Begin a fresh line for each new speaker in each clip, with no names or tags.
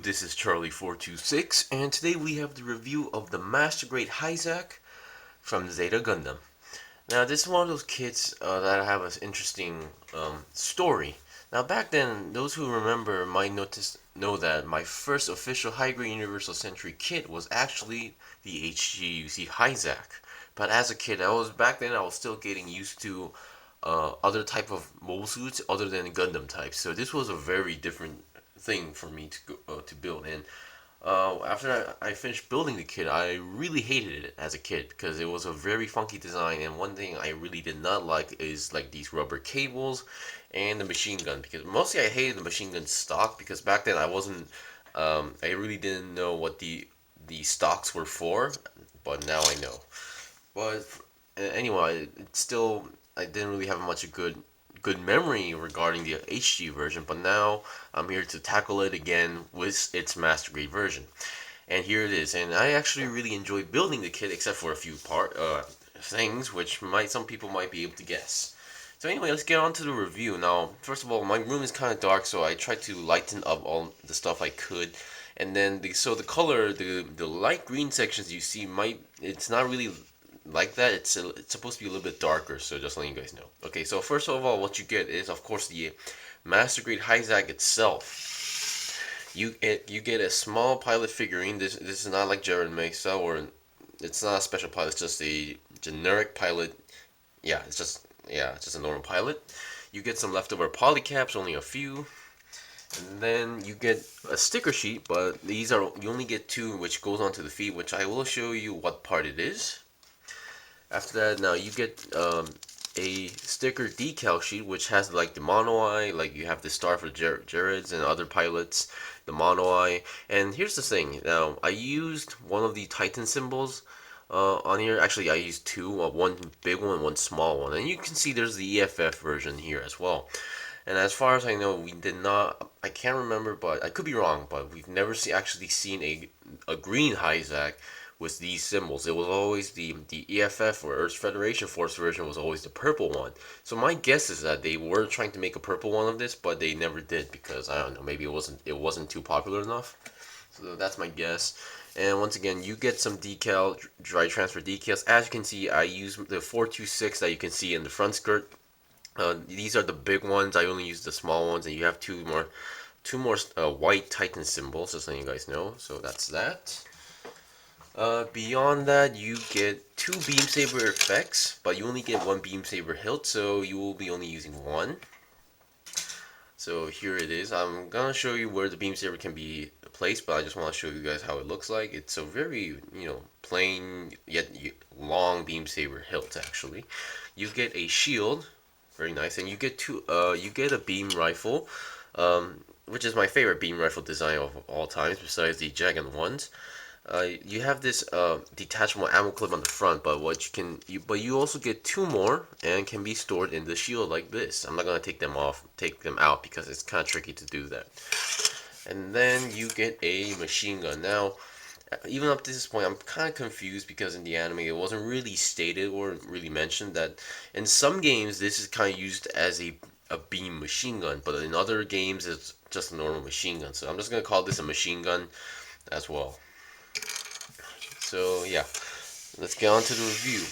this is Charlie426, and today we have the review of the Master Grade Hi-Zack from Zeta Gundam. Now, this is one of those kits that have an interesting story. Now, back then, those who remember might know that my first official high-grade Universal Century kit was actually the HG Hi-Zack. But as a kid, back then I was still getting used to other type of mobile suits other than Gundam types. So this was a very different thing for me to build. And after I finished building the kit, I really hated it as a kid because it was a very funky design. And one thing I really did not like is like these rubber cables and the machine gun. Because mostly I hated the machine gun stock because back then I wasn't, I really didn't know what the stocks were for, but now I know. But anyway, it's still I didn't really have much good memory regarding the HG version, but now I'm here to tackle it again with its Master Grade version. And here it is. And I actually really enjoy building the kit, except for a few things which some people might be able to guess. So anyway, let's get on to the review. Now, first of all, my room is kind of dark, so I tried to lighten up all the stuff I could. And then the color, the light green sections you see it's not really like that. It's supposed to be a little bit darker, so just letting you guys know. Okay, so first of all, what you get is, of course, the Master Grade Hi-Zack itself. You get a small pilot figurine. This is not like Jared Mesa, or it's not a special pilot. It's just a generic pilot. It's just a normal pilot. You get some leftover polycaps, only a few. And then you get a sticker sheet, but you only get two, which goes onto the feet, which I will show you what part it is. After that, now you get a sticker decal sheet, which has like the mono eye, like you have the star for Jared's and other pilots, the mono eye. And here's the thing. Now, I used one of the Titan symbols on here. Actually, I used two, one big one and one small one. And you can see there's the EFF version here as well. And as far as I know, we did not. I can't remember, but I could be wrong. But we've never actually seen a green Hi-Zack with these symbols. It was always the EFF or Earth Federation Force version was always the purple one. So my guess is that they were trying to make a purple one of this, but they never did because I don't know. Maybe it wasn't too popular enough. So that's my guess. And once again, you get some dry transfer decals. As you can see, I use the 426 that you can see in the front skirt. These are the big ones. I only use the small ones, and you have two more white Titan symbols, just letting you guys know. So that's that. Beyond that, you get two beam saber effects, but you only get one beam saber hilt, so you will be only using one. So here it is. I'm gonna show you where the beam saber can be placed, but I just want to show you guys how it looks like. It's a very, plain yet long beam saber hilt. Actually, you get a shield. Very nice, and you get you get a beam rifle, which is my favorite beam rifle design of all times, besides the Jagan ones. You have this detachable ammo clip on the front, but you also get two more and can be stored in the shield like this. I'm not gonna take them out because it's kind of tricky to do that. And then you get a machine gun. Now, even up to this point, I'm kind of confused because in the anime it wasn't really stated or really mentioned that in some games this is kind of used as a beam machine gun, but in other games it's just a normal machine gun. So I'm just gonna call this a machine gun as well. So yeah, let's get on to the review.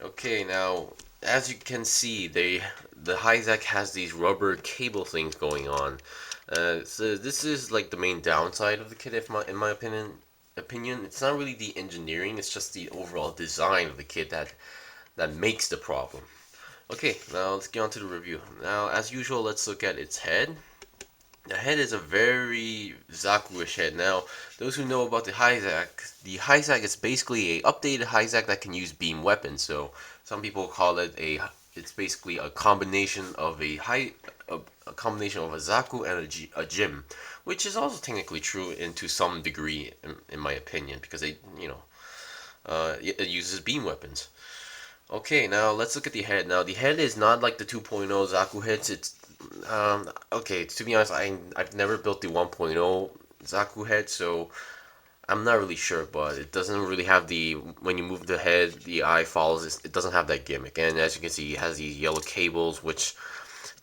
Okay, now as you can see, the Hi-Zack has these rubber cable things going on. So this is like the main downside of the kit, in my opinion. It's not really the engineering; it's just the overall design of the kit that makes the problem. Okay, now let's get on to the review. Now, as usual, let's look at its head. The head is a very Zaku-ish head. Now, those who know about the Hi-Zack is basically a updated Hi-Zack that can use beam weapons. So some people call it it's basically a combination of a combination of a Zaku and a Gym, which is also technically true to some degree, in my opinion, because it uses beam weapons. Okay, now let's look at the head. Now the head is not like the 2.0 Zaku heads. It's okay. To be honest, I've never built the 1.0 Zaku head, so I'm not really sure. But it doesn't really have when you move the head, the eye follows. It doesn't have that gimmick. And as you can see, it has these yellow cables, which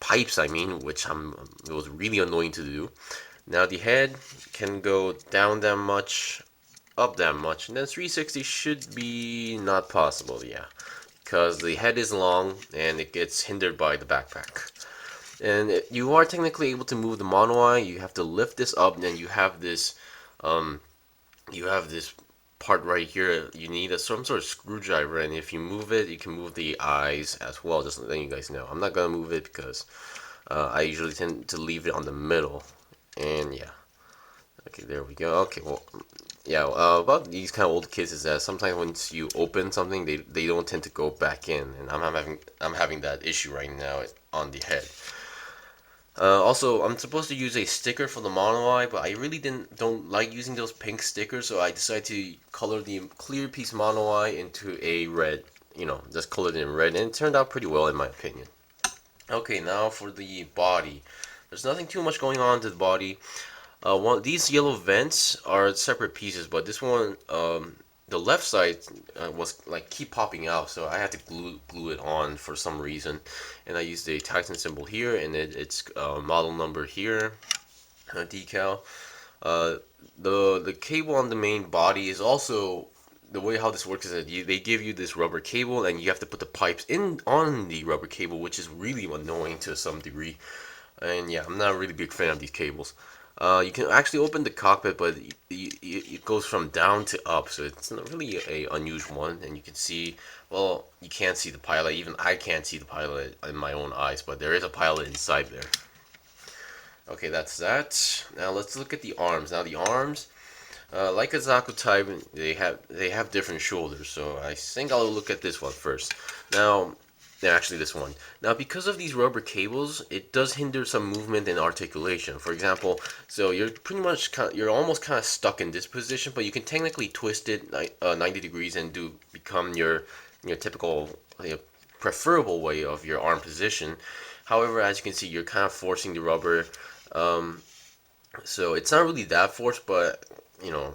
pipes. I mean, which it was really annoying to do. Now the head can go down that much, up that much, and then 360 should be not possible, yeah, because the head is long and it gets hindered by the backpack. And you are technically able to move the mono eye. You have to lift this up, and then um, you have this part right here. You need some sort of screwdriver, and if you move it, you can move the eyes as well. Just letting you guys know. I'm not gonna move it because I usually tend to leave it on the middle. And yeah, okay, there we go. Okay, well, yeah. About these kind of old kids is that sometimes once you open something, they don't tend to go back in, and I'm having that issue right now on the head. Also, I'm supposed to use a sticker for the mono eye, but I really don't like using those pink stickers, so I decided to color the clear piece mono eye into a red. You know, just colored it in red, and it turned out pretty well in my opinion. Okay, now for the body. There's nothing too much going on to the body. These yellow vents are separate pieces, but this one, the left side was like keep popping out, so I had to glue it on for some reason, and I used a Titan symbol here, and it's model number here, decal. Uh, the cable on the main body is also the way how this works is that they give you this rubber cable, and you have to put the pipes in on the rubber cable, which is really annoying to some degree. And yeah, I'm not a really big fan of these cables. You can actually open the cockpit, but it goes from down to up, so it's not really a unusual one. And you can see, well, you can't see the pilot. Even I can't see the pilot in my own eyes, but there is a pilot inside there. Okay, that's that. Now let's look at the arms. Now the arms, like a Zaku type, they have different shoulders. So I think I'll look at this one first. Now, actually this one. Now because of these rubber cables, it does hinder some movement and articulation. For example, so you're pretty much you're almost kind of stuck in this position, but you can technically twist it 90 degrees and become your typical preferable way of your arm position. However, as you can see, you're kind of forcing the rubber. Um, so it's not really that forced, but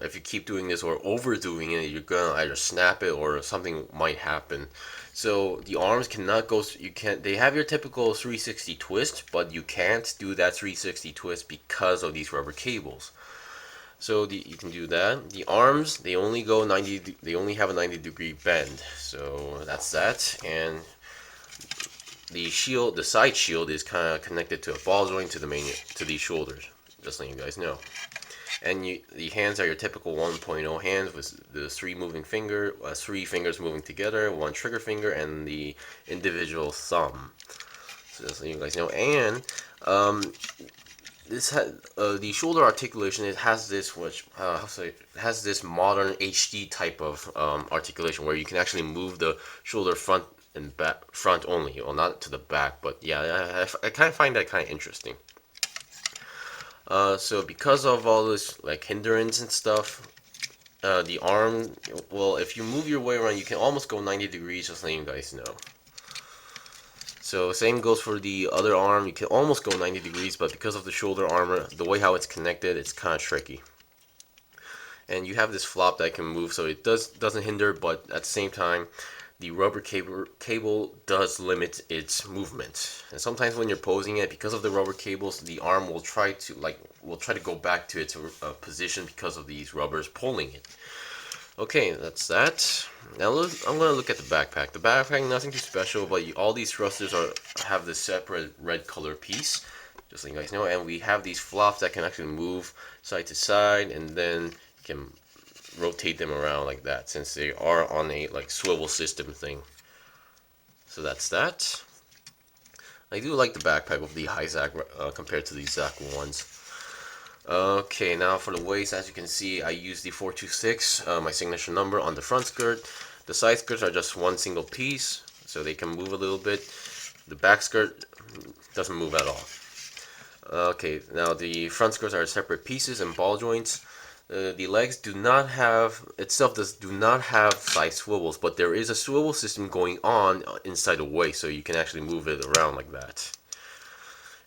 if you keep doing this or overdoing it, you're gonna either snap it or something might happen. So the arms cannot go. You can't. They have your typical 360 twist, but you can't do that 360 twist because of these rubber cables. So you can do that. The arms, they only go 90. They only have a 90-degree bend. So that's that. And the shield, the side shield, is kind of connected to a ball joint to these shoulders. Just letting you guys know. And the hands are your typical 1.0 hands with the three fingers moving together, one trigger finger, and the individual thumb. So just letting you guys know. And the shoulder articulation. It has this has this modern HD type of articulation where you can actually move the shoulder front and back, front only, well not to the back, but yeah, I kind of find that kind of interesting. So because of all this like hindrance and stuff, the arm, well, if you move your way around, you can almost go 90 degrees, just letting you guys know. So same goes for the other arm. You can almost go 90 degrees, but because of the shoulder armor, the way how it's connected, it's kind of tricky. And you have this flop that can move, so it doesn't hinder, but at the same time, the rubber cable does limit its movement. And sometimes when you're posing it, because of the rubber cables, the arm will try to go back to its position because of these rubbers pulling it. Okay, that's that. Now I'm gonna look at the backpack. The backpack, nothing too special, but all these thrusters have this separate red color piece, just so you guys know. And we have these flops that can actually move side to side, and then you can rotate them around like that, since they are on a like swivel system thing. So that's that. I do like the backpack of the Hi-Zack compared to the Zaku ones. Okay, now for the waist, as you can see, I use the 426, my signature number, on the front skirt. The side skirts are just one single piece, so they can move a little bit. The back skirt doesn't move at all. Okay, now the front skirts are separate pieces and ball joints. The legs do not have side swivels, but there is a swivel system going on inside the waist, so you can actually move it around like that.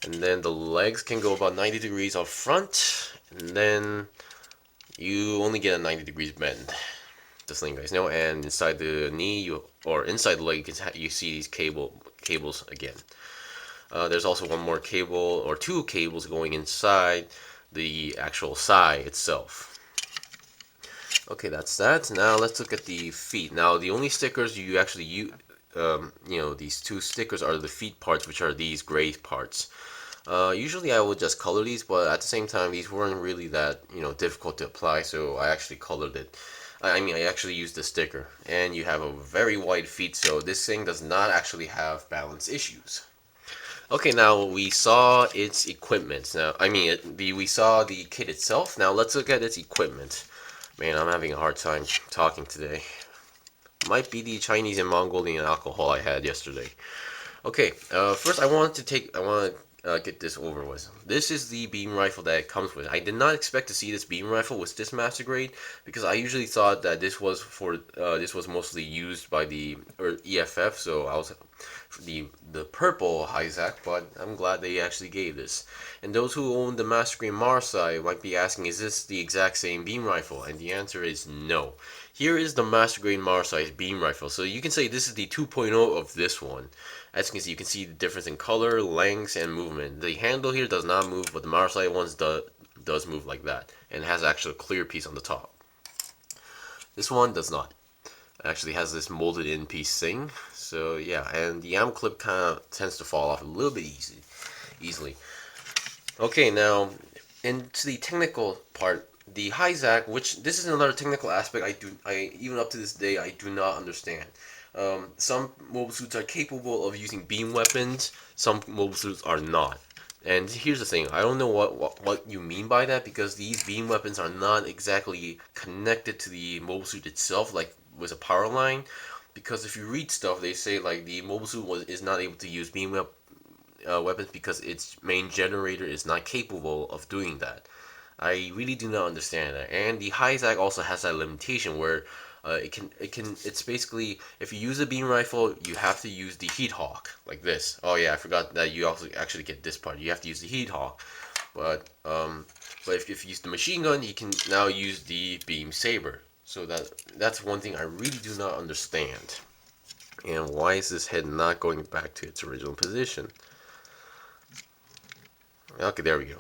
And then the legs can go about 90 degrees up front, and then you only get a 90 degrees bend. Just letting you guys know. And inside the knee, or inside the leg, you see these cables again. There's also one more cable, or two cables going inside the actual sai itself. Okay, that's that. Now let's look at the feet. Now the only stickers you actually use, these two stickers are the feet parts, which are these gray parts. Usually I would just color these, but at the same time these weren't really that difficult to apply, so I actually colored it. I actually used the sticker, and you have a very wide feet, so this thing does not actually have balance issues. Okay, now we saw its equipment. Now, we saw the kit itself. Now let's look at its equipment. Man, I'm having a hard time talking today. Might be the Chinese and Mongolian alcohol I had yesterday. Okay, first I want to get this over with. This is the beam rifle that it comes with. I did not expect to see this beam rifle with this master grade because I usually thought that this was mostly used by the EFF. So I was the purple Hi-Zack, but I'm glad they actually gave this. And those who own the master grade Marsai might be asking, is this the exact same beam rifle? And the answer is no. Here is the master grade Marsai beam rifle. So you can say this is the 2.0 of this one. As you can see the difference in color, length, and movement. The handle here does not move, but the Marsai ones does move like that, and has actually a clear piece on the top. This one does not. It actually has this molded in piece thing. So yeah, and the ammo clip kind of tends to fall off a little bit easily. Okay, now into the technical part. The Hi-Zack, which this is another technical aspect I even up to this day I do not understand. Some mobile suits are capable of using beam weapons. Some mobile suits are not. And here's the thing, I don't know what you mean by that, because these beam weapons are not exactly connected to the mobile suit itself, like with a power line. Because if you read stuff, they say like the mobile suit is not able to use beam weapons because its main generator is not capable of doing that. I really do not understand that. And the Hi-Zack also has that limitation where it's basically, if you use a beam rifle, you have to use the heat hawk like this. Oh yeah, I forgot that you also actually get this part. You have to use the heat hawk, but if you use the machine gun, you can now use the beam saber. So that's one thing I really do not understand. And why is this head not going back to its original position? Okay, there we go.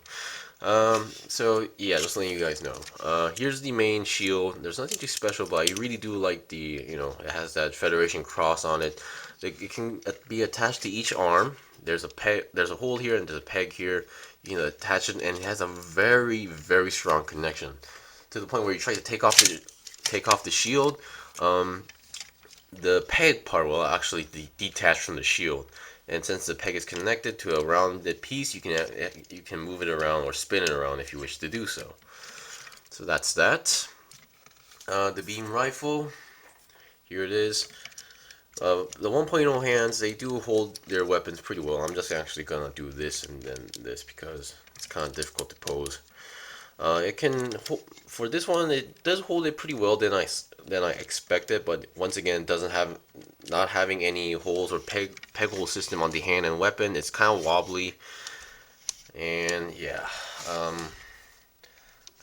So yeah, just letting you guys know. Here's the main shield. There's nothing too special, but I really do like it has that Federation cross on it. It can be attached to each arm. There's a hole here, and there's a peg here. You can attach it, and it has a very, very strong connection to the point where you try to take off the shield. The peg part will actually detach from the shield. And since the peg is connected to a rounded piece, you can move it around or spin it around if you wish to do so. So that's that. The beam rifle, here it is. The 1.0 hands, they do hold their weapons pretty well. I'm just actually gonna do this and then this because it's kind of difficult to pose. For this one, it does hold it pretty well than I expected, but once again, not having any holes or peg hole system on the hand and weapon. It's kind of wobbly, and yeah,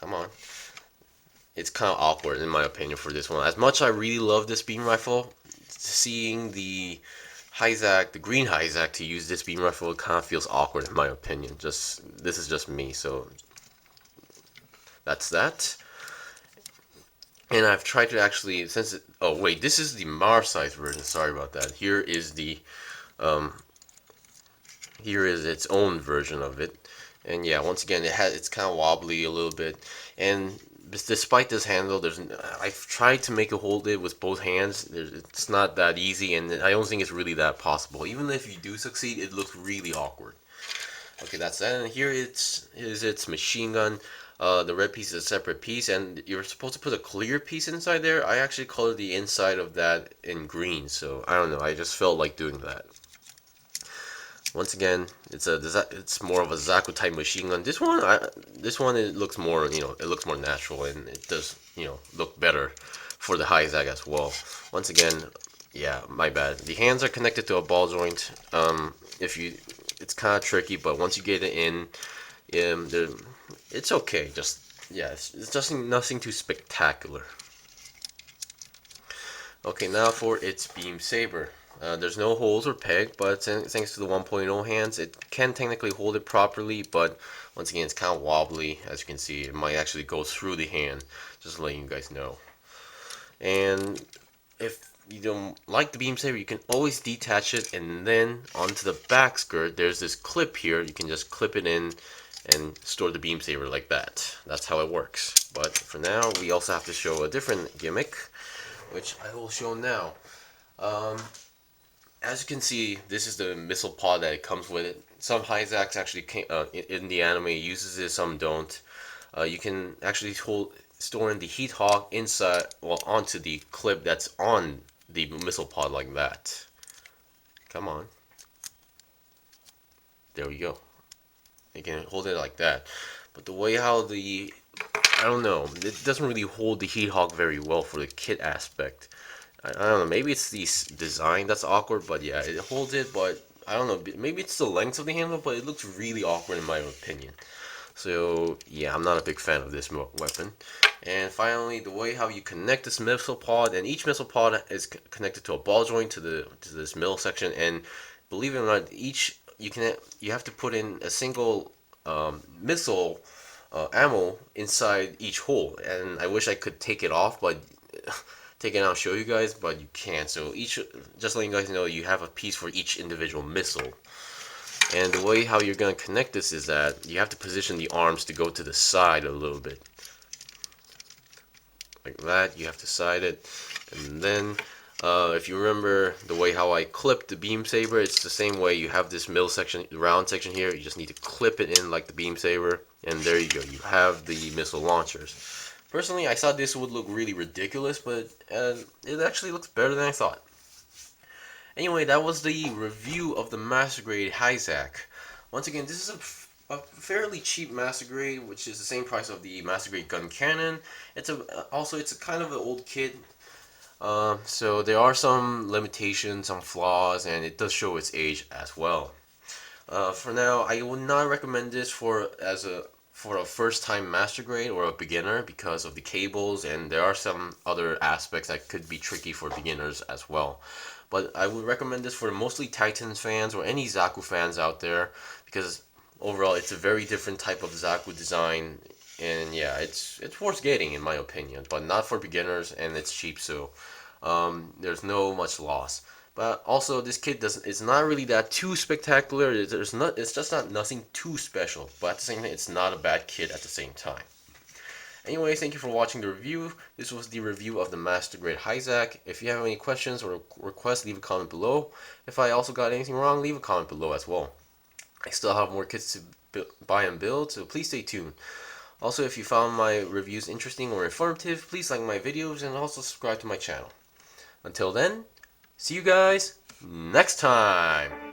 come on, it's kind of awkward in my opinion for this one. As much I really love this beam rifle, seeing the Hi-Zack, the green Hi-Zack, to use this beam rifle, it kind of feels awkward in my opinion. This is just me, so. That's that. And I've tried to actually, oh wait, this is the Marsai version. Sorry about that. Here is its own version of it. And yeah, once again, it's kind of wobbly a little bit. And despite this handle, I've tried to make it hold it with both hands. It's not that easy, and I don't think it's really that possible. Even if you do succeed, it looks really awkward. Okay, that's that. And here is its machine gun. The red piece is a separate piece, and you're supposed to put a clear piece inside there. I actually colored the inside of that in green, so I don't know. I just felt like doing that. Once again, it's more of a Zaku type machine gun. This one it looks more natural, and it does look better for the Hi-Zack as well. Once again, yeah, my bad. The hands are connected to a ball joint. It's kind of tricky, but once you get it in, it's okay. It's just nothing too spectacular. Okay, now for its beam saber. There's no holes or peg, but thanks to the 1.0 hands, it can technically hold it properly, but once again, it's kind of wobbly. As you can see, it might actually go through the hand, just letting you guys know. And if you don't like the beam saber, you can always detach it, and then onto the back skirt, there's this clip here. You can just clip it in and store the beam saber like that. That's how it works. But for now, we also have to show a different gimmick, which I will show now. As you can see, this is the missile pod that it comes with it. Some Hi-Zacks actually in the anime uses it, some don't. You can actually store in the heat hawk inside, well, onto the clip that's on the missile pod like that. Come on. There we go. You can hold it like that. But the way how I don't know, it doesn't really hold the heat hawk very well for the kit aspect. I don't know, maybe it's the design that's awkward, but yeah, it holds it, but I don't know, maybe it's the length of the handle, but it looks really awkward in my opinion. So yeah, I'm not a big fan of this weapon. And finally, the way how you connect this missile pod, and each missile pod is connected to a ball joint to this middle section, and believe it or not, you have to put in a single missile ammo inside each hole, and I wish I could take it off, but take it out and show you guys, but you can't. So just letting you guys know, you have a piece for each individual missile. And the way how you're going to connect this is that you have to position the arms to go to the side a little bit. Like that, you have to side it. And then, if you remember the way how I clipped the beam saber, it's the same way. You have this middle section, round section here. You just need to clip it in like the beam saber. And there you go. You have the missile launchers. Personally, I thought this would look really ridiculous, but it actually looks better than I thought. Anyway, that was the review of the Master Grade Hi-Zack. Once again, this is a fairly cheap Master Grade, which is the same price of the Master Grade gun cannon. It's a kind of an old kit, so there are some limitations, some flaws, and it does show its age as well. For now, I would not recommend this for a first-time Master Grade or a beginner because of the cables, and there are some other aspects that could be tricky for beginners as well. But I would recommend this for mostly Titans fans or any Zaku fans out there, because overall it's a very different type of Zaku design, and yeah, it's worth getting in my opinion, but not for beginners, and it's cheap, so there's no much loss. But also, this kit it's not really that too spectacular. It's just not nothing too special. But at the same time, it's not a bad kit at the same time. Anyway, thank you for watching the review. This was the review of the Master Grade Hi-Zack. If you have any questions or requests, leave a comment below. If I also got anything wrong, leave a comment below as well. I still have more kits to buy and build, so please stay tuned. Also, if you found my reviews interesting or informative, please like my videos and also subscribe to my channel. Until then, see you guys next time!